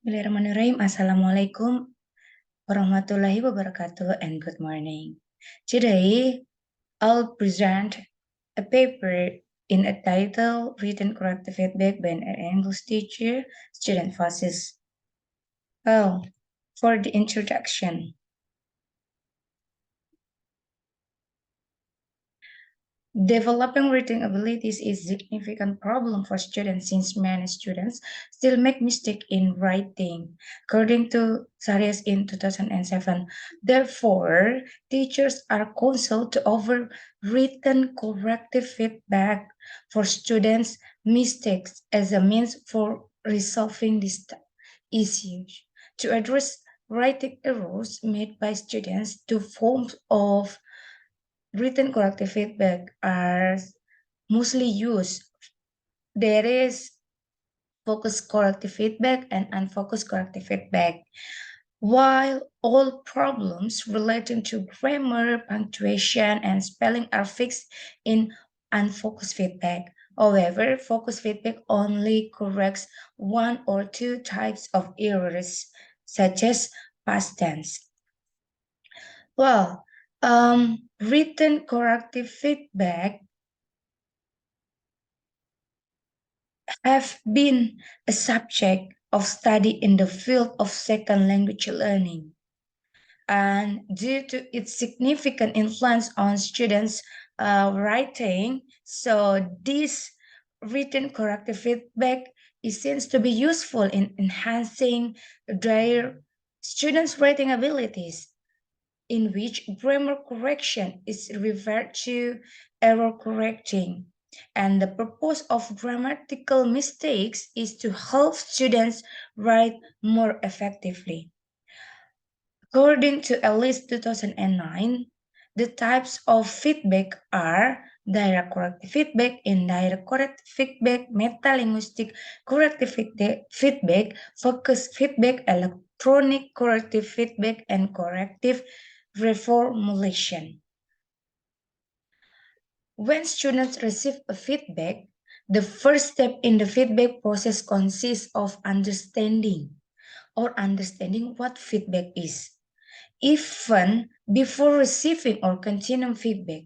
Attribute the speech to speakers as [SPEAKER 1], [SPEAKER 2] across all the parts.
[SPEAKER 1] Bismillahirrahmanirrahim. Assalamualaikum warahmatullahi wabarakatuh and good morning. Today, I'll present a paper in a title written corrective feedback by an English teacher, student faces. Well, for the introduction. Developing reading abilities is a significant problem for students since many students still make mistakes in writing, according to Sarias in 2007. Therefore, teachers are counseled to offer written corrective feedback for students' mistakes as a means for resolving these issues. To address writing errors made by students, two forms of written corrective feedback are mostly used. There is focused corrective feedback and unfocused corrective feedback. While all problems relating to grammar, punctuation, and spelling are fixed in unfocused feedback. However, focused feedback only corrects one or two types of errors, such as past tense. Well, written corrective feedback have been a subject of study in the field of second language learning. And due to its significant influence on students' writing, so this written corrective feedback is seems to be useful in enhancing their students' writing abilities, in which grammar correction is referred to error correcting. And the purpose of grammatical mistakes is to help students write more effectively. According to at least 2009, the types of feedback are direct corrective feedback, indirect corrective feedback, metalinguistic corrective feedback, focused feedback, electronic corrective feedback, and corrective reformulation. When students receive a feedback, the first step in the feedback process consists of understanding what feedback is. Even before receiving or continuing feedback,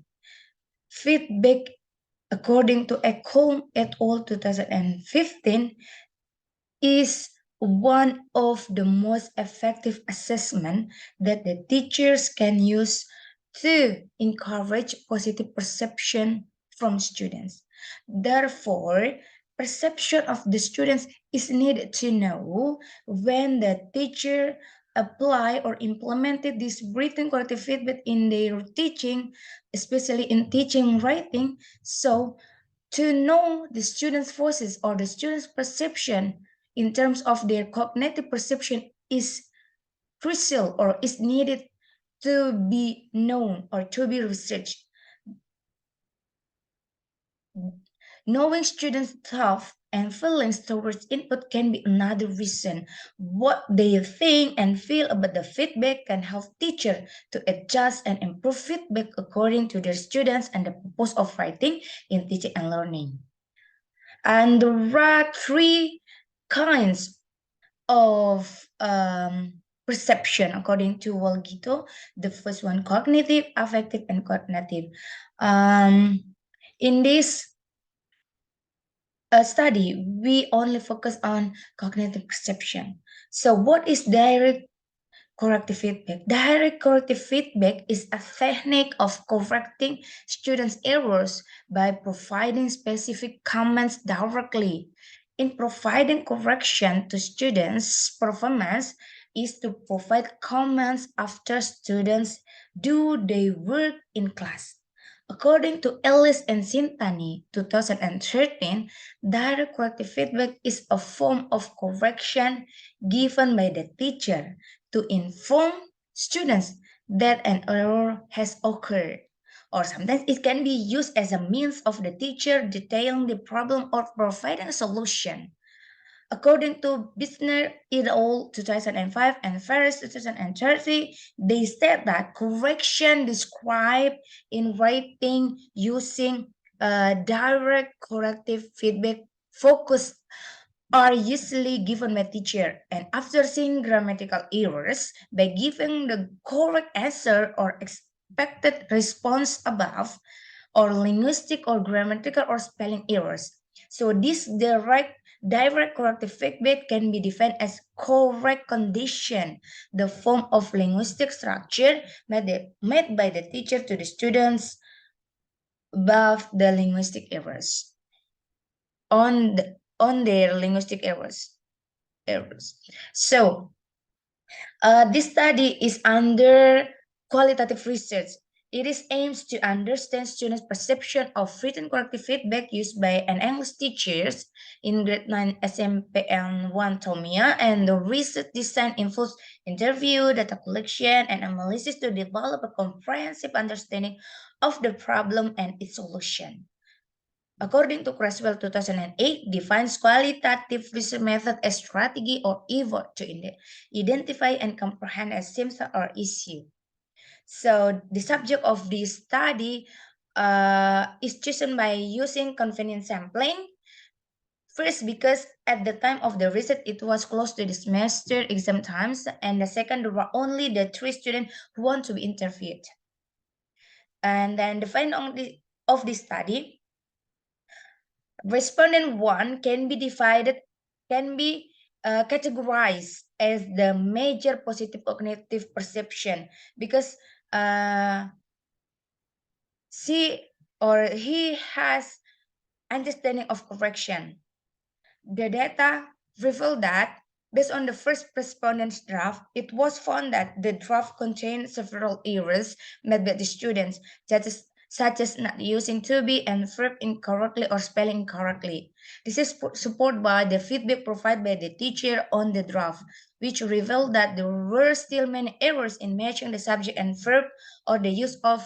[SPEAKER 1] according to Echolm et al. 2015, is one of the most effective assessment that the teachers can use to encourage positive perception from students. Therefore, perception of the students is needed to know when the teacher apply or implemented this written corrective feedback in their teaching, especially in teaching writing. So to know the students' voices or the students' perception in terms of their cognitive perception is crucial or is needed to be known or to be researched. Knowing students' thoughts and feelings towards input can be another reason. What they think and feel about the feedback can help teachers to adjust and improve feedback according to their students and the purpose of writing in teaching and learning. And there are three kinds of perception according to Walgito. The first one, cognitive, affective, and cognitive. In this study, we only focus on cognitive perception. So what is direct corrective feedback? Direct corrective feedback is a technique of correcting students' errors by providing specific comments directly. In providing correction to students' performance is to provide comments after students do their work in class. According to Ellis and Sintani, 2013, direct corrective feedback is a form of correction given by the teacher to inform students that an error has occurred. Or sometimes it can be used as a means of the teacher detailing the problem or providing a solution. According to Bisner et al. 2005 and Ferris 2030, they said that correction described in writing using direct corrective feedback focused are usually given by teacher, and after seeing grammatical errors, by giving the correct answer or expected response above, or linguistic or grammatical or spelling errors. So this direct corrective feedback can be defined as correct condition, the form of linguistic structure made by the teacher to the students above the linguistic errors on their linguistic errors. So this study is under qualitative research. It is aims to understand students' perception of written corrective feedback used by an English teachers in grade 9 SMPN 1 Tomia, and the research design involves interview, data collection, and analysis to develop a comprehensive understanding of the problem and its solution. According to Creswell 2008, defines qualitative research method as strategy or effort to identify and comprehend a symptom or issue. So the subject of this study is chosen by using convenient sampling. First, because at the time of the research, it was close to the semester exam times, and the second, there were only the 3 students who want to be interviewed. And then the finding of this study, respondent one can be categorized as the major positive cognitive perception because uh, she or he has understanding of correction. The data revealed that based on the first respondent's draft, it was found that the draft contained several errors made by the students, such as not using to be and verb incorrectly or spelling incorrectly. This is supported by the feedback provided by the teacher on the draft, which revealed that there were still many errors in matching the subject and verb or the use of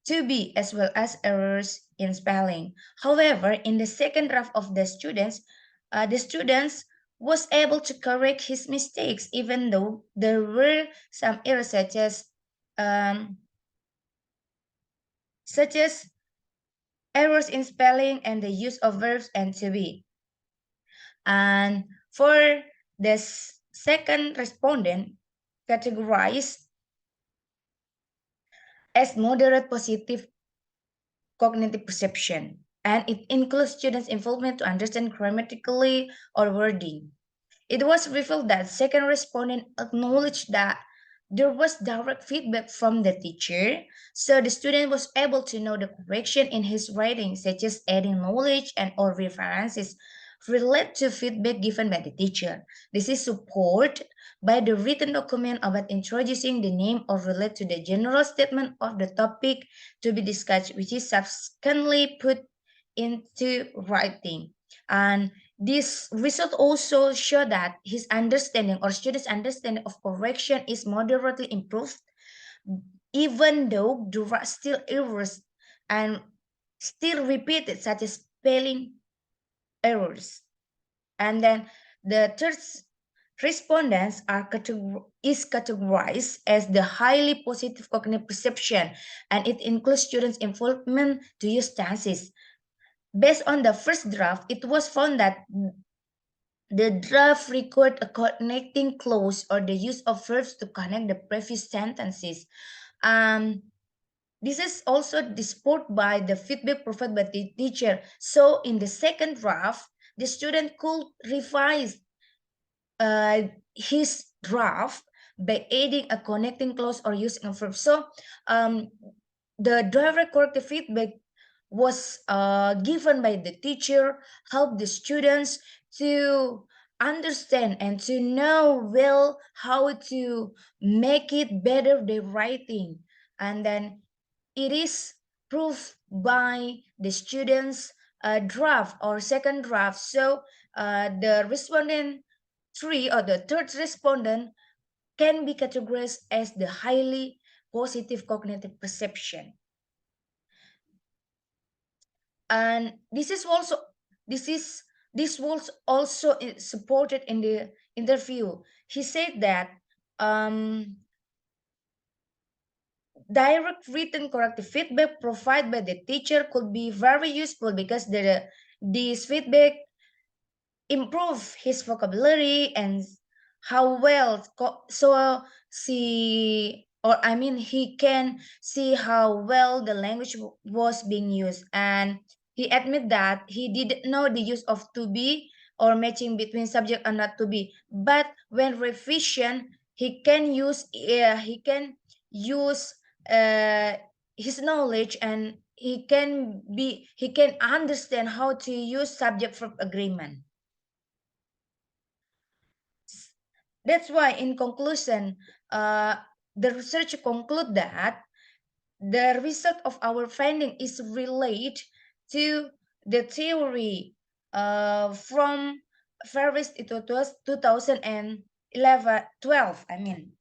[SPEAKER 1] to be as well as errors in spelling. However, in the second draft of the students was able to correct his mistakes, even though there were some errors um, such as errors in spelling and the use of verbs and to be. And for the second respondent, categorized as moderate positive cognitive perception, and it includes students' involvement to understand grammatically or wording. It was revealed that second respondent acknowledged that there was direct feedback from the teacher, so the student was able to know the correction in his writing, such as adding knowledge and or references relate to feedback given by the teacher. This is supported by the written document about introducing the name or relate to the general statement of the topic to be discussed, which is subsequently put into writing. And this result also show that his understanding or students' understanding of correction is moderately improved, even though there are still errors and still repeated, such as spelling errors. And then the third respondents is categorized as the highly positive cognitive perception, and it includes students' involvement to use tenses. Based on the first draft, it was found that the draft required a connecting clause or the use of verbs to connect the previous sentences. Um, this is also supported by the feedback provided by the teacher. So in the second draft, the student could revise his draft by adding a connecting clause or using a verb. So the direct corrective feedback was given by the teacher, help the students to understand and to know well how to make it better the writing. And then it is proved by the students draft or second draft. So the respondent three or the third respondent can be categorized as the highly positive cognitive perception. And this is this was also supported in the interview. He said that um, direct written corrective feedback provided by the teacher could be very useful because this feedback improve his vocabulary and how well so see or I mean he can see how well the language was being used, and he admit that he didn't know the use of to be or matching between subject and not to be, but when revision he can use uh, his knowledge, and he can understand how to use subject verb agreement. That's why, in conclusion, the research conclude that the result of our finding is related to the theory from Ferris it was 2011 12. I mean,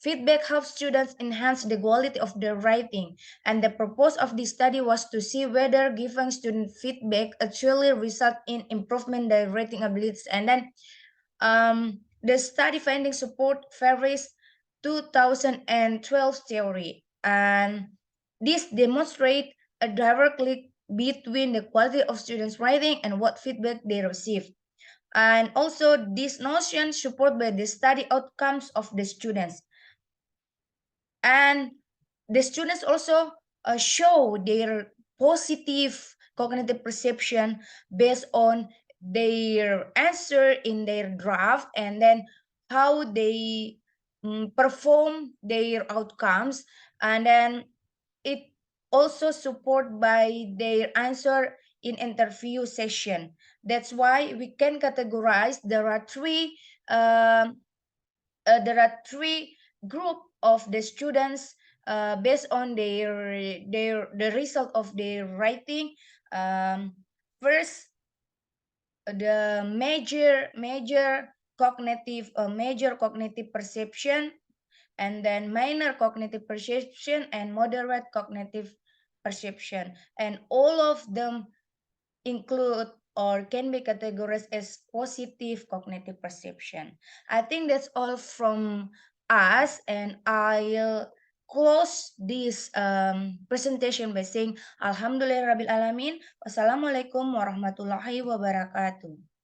[SPEAKER 1] feedback helps students enhance the quality of their writing, and the purpose of this study was to see whether giving student feedback actually result in improvement their writing abilities. And then the study findings support Ferris 2012 theory, and this demonstrate a direct link between the quality of students' writing and what feedback they receive. And also, this notion supported by the study outcomes of the students. And the students also show their positive cognitive perception based on their answer in their draft, and then how they perform their outcomes, and then it also support by their answer in interview session. That's why we can categorize there are three group of the students based on the result of their writing. First, the major cognitive perception, and then minor cognitive perception and moderate cognitive perception, and all of them include or can be categorized as positive cognitive perception. I think that's all from us, and I'll close this presentation by saying Alhamdulillah Rabbil Alamin. Wassalamualaikum warahmatullahi wabarakatuh.